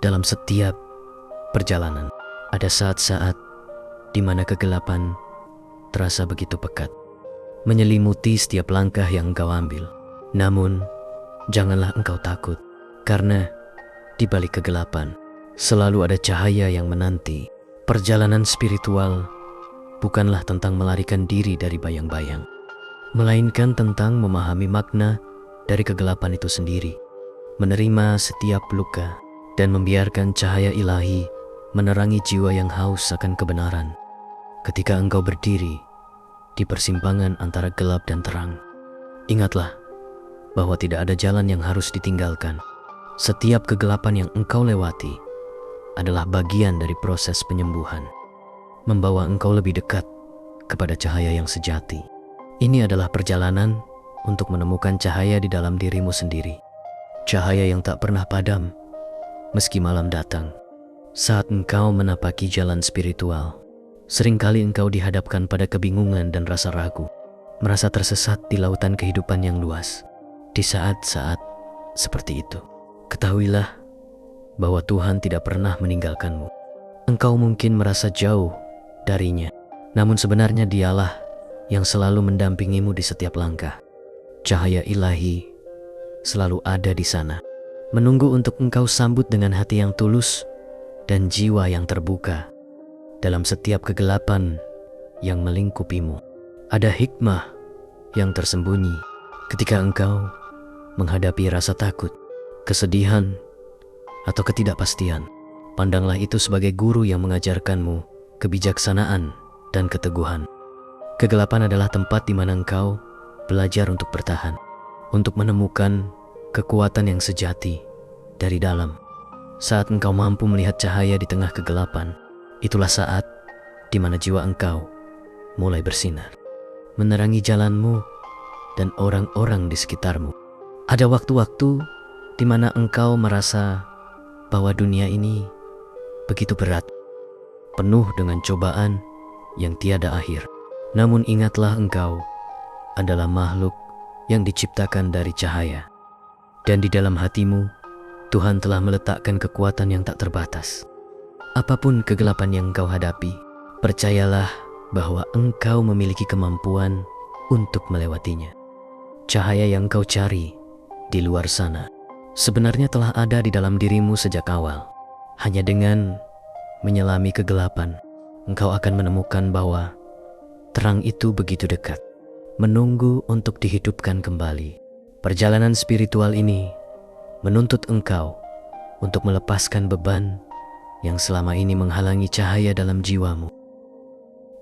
Dalam setiap perjalanan, ada saat-saat di mana kegelapan terasa begitu pekat, menyelimuti setiap langkah yang engkau ambil. Namun, janganlah engkau takut, karena di balik kegelapan selalu ada cahaya yang menanti. Perjalanan spiritual bukanlah tentang melarikan diri dari bayang-bayang, melainkan tentang memahami makna dari kegelapan itu sendiri, menerima setiap luka, dan membiarkan cahaya ilahi menerangi jiwa yang haus akan kebenaran. Ketika engkau berdiri di persimpangan antara gelap dan terang, ingatlah bahwa tidak ada jalan yang harus ditinggalkan. Setiap kegelapan yang engkau lewati adalah bagian dari proses penyembuhan, membawa engkau lebih dekat kepada cahaya yang sejati. Ini adalah perjalanan untuk menemukan cahaya di dalam dirimu sendiri, cahaya yang tak pernah padam meski malam datang. Saat engkau menapaki jalan spiritual, seringkali engkau dihadapkan pada kebingungan dan rasa ragu, merasa tersesat di lautan kehidupan yang luas. Di saat-saat seperti itu, ketahuilah bahwa Tuhan tidak pernah meninggalkanmu. Engkau mungkin merasa jauh darinya, namun sebenarnya Dialah yang selalu mendampingimu di setiap langkah. Cahaya ilahi selalu ada di sana, menunggu untuk engkau sambut dengan hati yang tulus dan jiwa yang terbuka. Dalam setiap kegelapan yang melingkupimu, ada hikmah yang tersembunyi. Ketika engkau menghadapi rasa takut, kesedihan, atau ketidakpastian, pandanglah itu sebagai guru yang mengajarkanmu kebijaksanaan dan keteguhan. Kegelapan adalah tempat di mana engkau belajar untuk bertahan, untuk menemukan kekuatan yang sejati dari dalam. Saat engkau mampu melihat cahaya di tengah kegelapan, itulah saat di mana jiwa engkau mulai bersinar, menerangi jalanmu dan orang-orang di sekitarmu. Ada waktu-waktu di mana engkau merasa bahwa dunia ini begitu berat, penuh dengan cobaan yang tiada akhir. Namun ingatlah, engkau adalah makhluk yang diciptakan dari cahaya, dan di dalam hatimu Tuhan telah meletakkan kekuatan yang tak terbatas. Apapun kegelapan yang engkau hadapi, percayalah bahwa engkau memiliki kemampuan untuk melewatinya. Cahaya yang engkau cari di luar sana sebenarnya telah ada di dalam dirimu sejak awal. Hanya dengan menyelami kegelapan, engkau akan menemukan bahwa terang itu begitu dekat, menunggu untuk dihidupkan kembali. Perjalanan spiritual ini menuntut engkau untuk melepaskan beban yang selama ini menghalangi cahaya dalam jiwamu.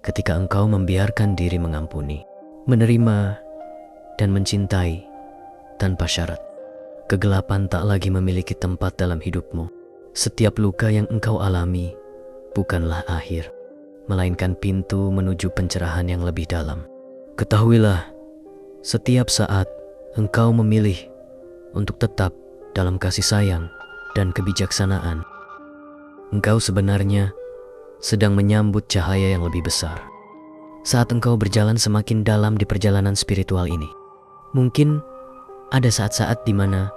Ketika engkau membiarkan diri mengampuni, menerima, dan mencintai tanpa syarat, kegelapan tak lagi memiliki tempat dalam hidupmu. Setiap luka yang engkau alami bukanlah akhir, melainkan pintu menuju pencerahan yang lebih dalam. Ketahuilah, setiap saat engkau memilih untuk tetap dalam kasih sayang dan kebijaksanaan, engkau sebenarnya sedang menyambut cahaya yang lebih besar. Saat engkau berjalan semakin dalam di perjalanan spiritual ini, mungkin ada saat-saat di mana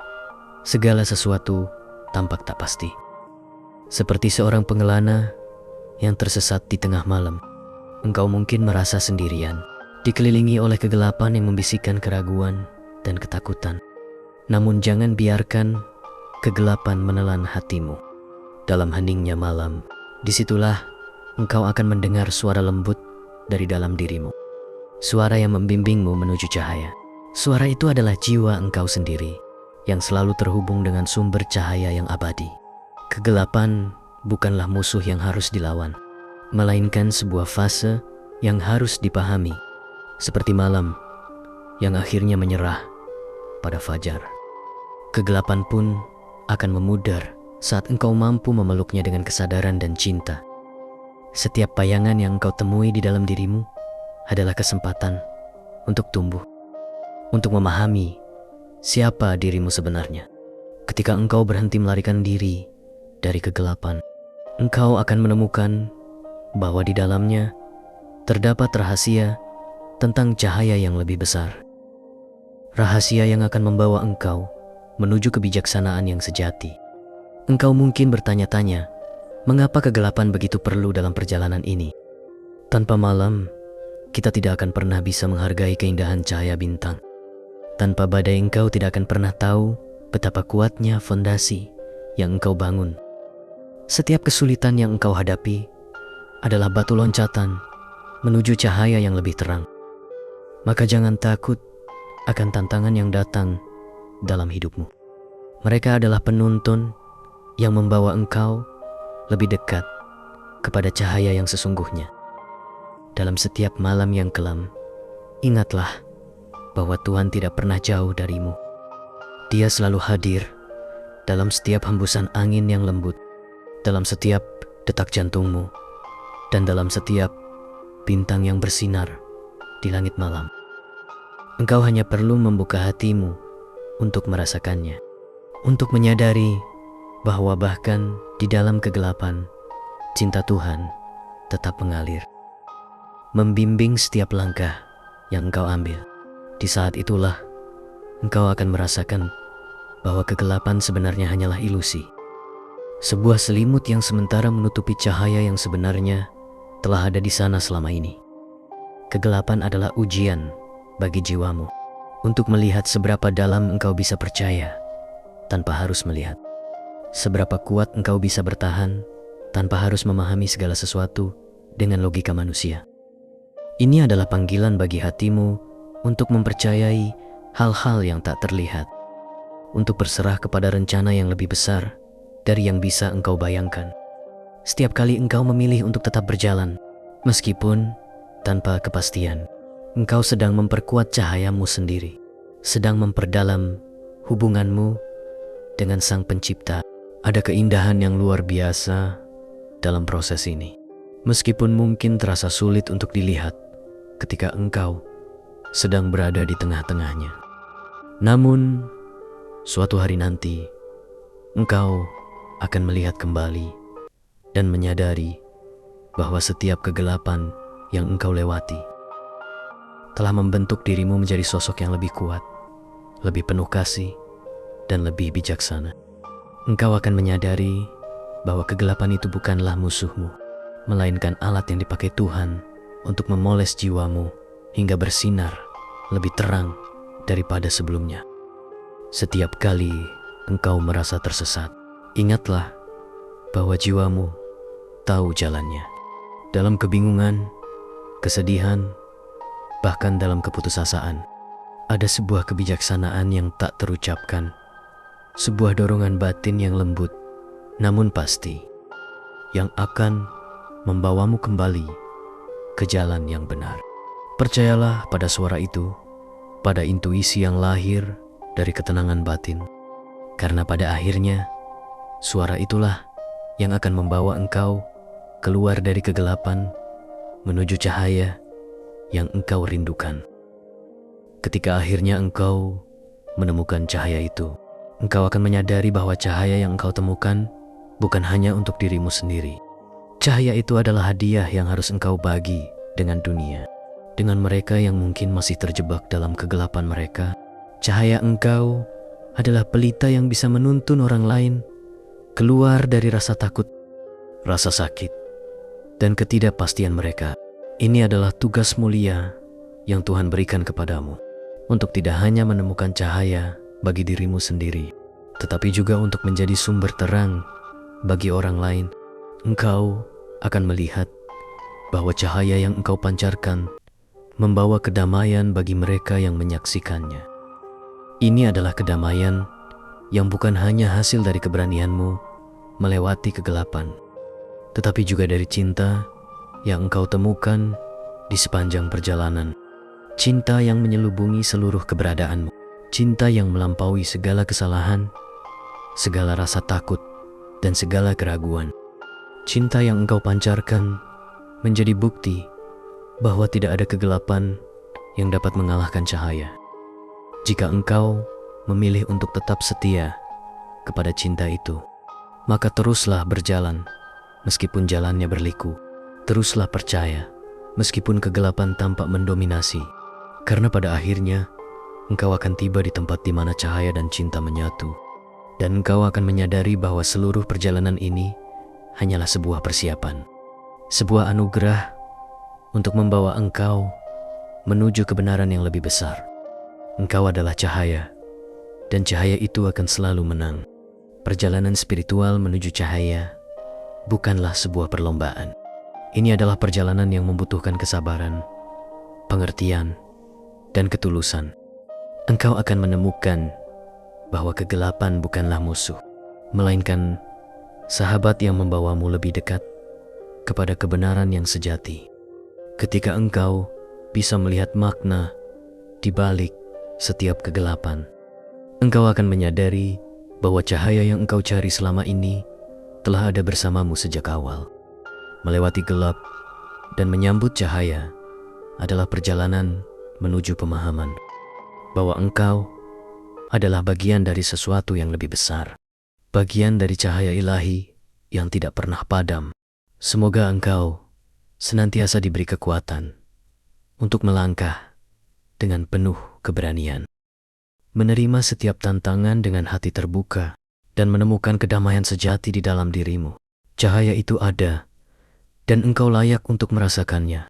segala sesuatu tampak tak pasti. Seperti seorang pengelana yang tersesat di tengah malam, engkau mungkin merasa sendirian, dikelilingi oleh kegelapan yang membisikkan keraguan dan ketakutan. Namun jangan biarkan kegelapan menelan hatimu. Dalam heningnya malam, disitulah engkau akan mendengar suara lembut dari dalam dirimu. Suara yang membimbingmu menuju cahaya. Suara itu adalah jiwa engkau sendiri yang selalu terhubung dengan sumber cahaya yang abadi. Kegelapan bukanlah musuh yang harus dilawan, melainkan sebuah fase yang harus dipahami, seperti malam yang akhirnya menyerah pada fajar. Kegelapan pun akan memudar saat engkau mampu memeluknya dengan kesadaran dan cinta. Setiap bayangan yang engkau temui di dalam dirimu adalah kesempatan untuk tumbuh, untuk memahami siapa dirimu sebenarnya. Ketika engkau berhenti melarikan diri dari kegelapan, engkau akan menemukan bahwa di dalamnya terdapat rahasia tentang cahaya yang lebih besar. Rahasia yang akan membawa engkau menuju kebijaksanaan yang sejati. Engkau mungkin bertanya-tanya, mengapa kegelapan begitu perlu dalam perjalanan ini? Tanpa malam, kita tidak akan pernah bisa menghargai keindahan cahaya bintang. Tanpa badai engkau tidak akan pernah tahu betapa kuatnya fondasi yang engkau bangun. Setiap kesulitan yang engkau hadapi adalah batu loncatan menuju cahaya yang lebih terang. Maka jangan takut akan tantangan yang datang dalam hidupmu. Mereka adalah penuntun yang membawa engkau lebih dekat kepada cahaya yang sesungguhnya. Dalam setiap malam yang kelam, ingatlah bahwa Tuhan tidak pernah jauh darimu. Dia selalu hadir dalam setiap hembusan angin yang lembut, dalam setiap detak jantungmu, dan dalam setiap bintang yang bersinar di langit malam. Engkau hanya perlu membuka hatimu untuk merasakannya, untuk menyadari bahwa bahkan di dalam kegelapan, cinta Tuhan tetap mengalir, membimbing setiap langkah yang engkau ambil. Di saat itulah engkau akan merasakan bahwa kegelapan sebenarnya hanyalah ilusi, sebuah selimut yang sementara menutupi cahaya yang sebenarnya telah ada di sana selama ini. Kegelapan adalah ujian bagi jiwamu untuk melihat seberapa dalam engkau bisa percaya tanpa harus melihat, seberapa kuat engkau bisa bertahan tanpa harus memahami segala sesuatu dengan logika manusia. Ini adalah panggilan bagi hatimu untuk mempercayai hal-hal yang tak terlihat, untuk berserah kepada rencana yang lebih besar dari yang bisa engkau bayangkan. Setiap kali engkau memilih untuk tetap berjalan, meskipun tanpa kepastian, engkau sedang memperkuat cahayamu sendiri, sedang memperdalam hubunganmu dengan Sang Pencipta. Ada keindahan yang luar biasa dalam proses ini, meskipun mungkin terasa sulit untuk dilihat ketika engkau sedang berada di tengah-tengahnya. Namun, suatu hari nanti, engkau akan melihat kembali dan menyadari bahwa setiap kegelapan yang engkau lewati telah membentuk dirimu menjadi sosok yang lebih kuat, lebih penuh kasih, dan lebih bijaksana. Engkau akan menyadari bahwa kegelapan itu bukanlah musuhmu, melainkan alat yang dipakai Tuhan untuk memoles jiwamu hingga bersinar lebih terang daripada sebelumnya. Setiap kali engkau merasa tersesat, ingatlah bahwa jiwamu tahu jalannya. Dalam kebingungan, kesedihan, bahkan dalam keputusasaan, ada sebuah kebijaksanaan yang tak terucapkan, sebuah dorongan batin yang lembut namun pasti, yang akan membawamu kembali ke jalan yang benar. Percayalah pada suara itu, pada intuisi yang lahir dari ketenangan batin, karena pada akhirnya suara itulah yang akan membawa engkau keluar dari kegelapan menuju cahaya yang engkau rindukan. Ketika akhirnya engkau menemukan cahaya itu, engkau akan menyadari bahwa cahaya yang engkau temukan bukan hanya untuk dirimu sendiri. Cahaya itu adalah hadiah yang harus engkau bagi dengan dunia, dengan mereka yang mungkin masih terjebak dalam kegelapan mereka. Cahaya engkau adalah pelita yang bisa menuntun orang lain keluar dari rasa takut, rasa sakit, dan ketidakpastian mereka. Ini adalah tugas mulia yang Tuhan berikan kepadamu, untuk tidak hanya menemukan cahaya bagi dirimu sendiri, tetapi juga untuk menjadi sumber terang bagi orang lain. Engkau akan melihat bahwa cahaya yang engkau pancarkan membawa kedamaian bagi mereka yang menyaksikannya. Ini adalah kedamaian yang bukan hanya hasil dari keberanianmu melewati kegelapan, tetapi juga dari cinta yang engkau temukan di sepanjang perjalanan. Cinta yang menyelubungi seluruh keberadaanmu, cinta yang melampaui segala kesalahan, segala rasa takut, dan segala keraguan. Cinta yang engkau pancarkan menjadi bukti bahwa tidak ada kegelapan yang dapat mengalahkan cahaya. Jika engkau memilih untuk tetap setia kepada cinta itu, maka teruslah berjalan meskipun jalannya berliku. Teruslah percaya meskipun kegelapan tampak mendominasi, karena pada akhirnya engkau akan tiba di tempat di mana cahaya dan cinta menyatu, dan engkau akan menyadari bahwa seluruh perjalanan ini hanyalah sebuah persiapan, sebuah anugerah untuk membawa engkau menuju kebenaran yang lebih besar. Engkau adalah cahaya, dan cahaya itu akan selalu menang. Perjalanan spiritual menuju cahaya bukanlah sebuah perlombaan. Ini adalah perjalanan yang membutuhkan kesabaran, pengertian, dan ketulusan. Engkau akan menemukan bahwa kegelapan bukanlah musuh, melainkan sahabat yang membawamu lebih dekat kepada kebenaran yang sejati. Ketika engkau bisa melihat makna di balik setiap kegelapan, engkau akan menyadari bahwa cahaya yang engkau cari selama ini telah ada bersamamu sejak awal. Melewati gelap dan menyambut cahaya adalah perjalanan menuju pemahaman bahwa engkau adalah bagian dari sesuatu yang lebih besar, bagian dari cahaya ilahi yang tidak pernah padam. Semoga engkau senantiasa diberi kekuatan untuk melangkah dengan penuh keberanian, menerima setiap tantangan dengan hati terbuka, dan menemukan kedamaian sejati di dalam dirimu. Cahaya itu ada, dan engkau layak untuk merasakannya.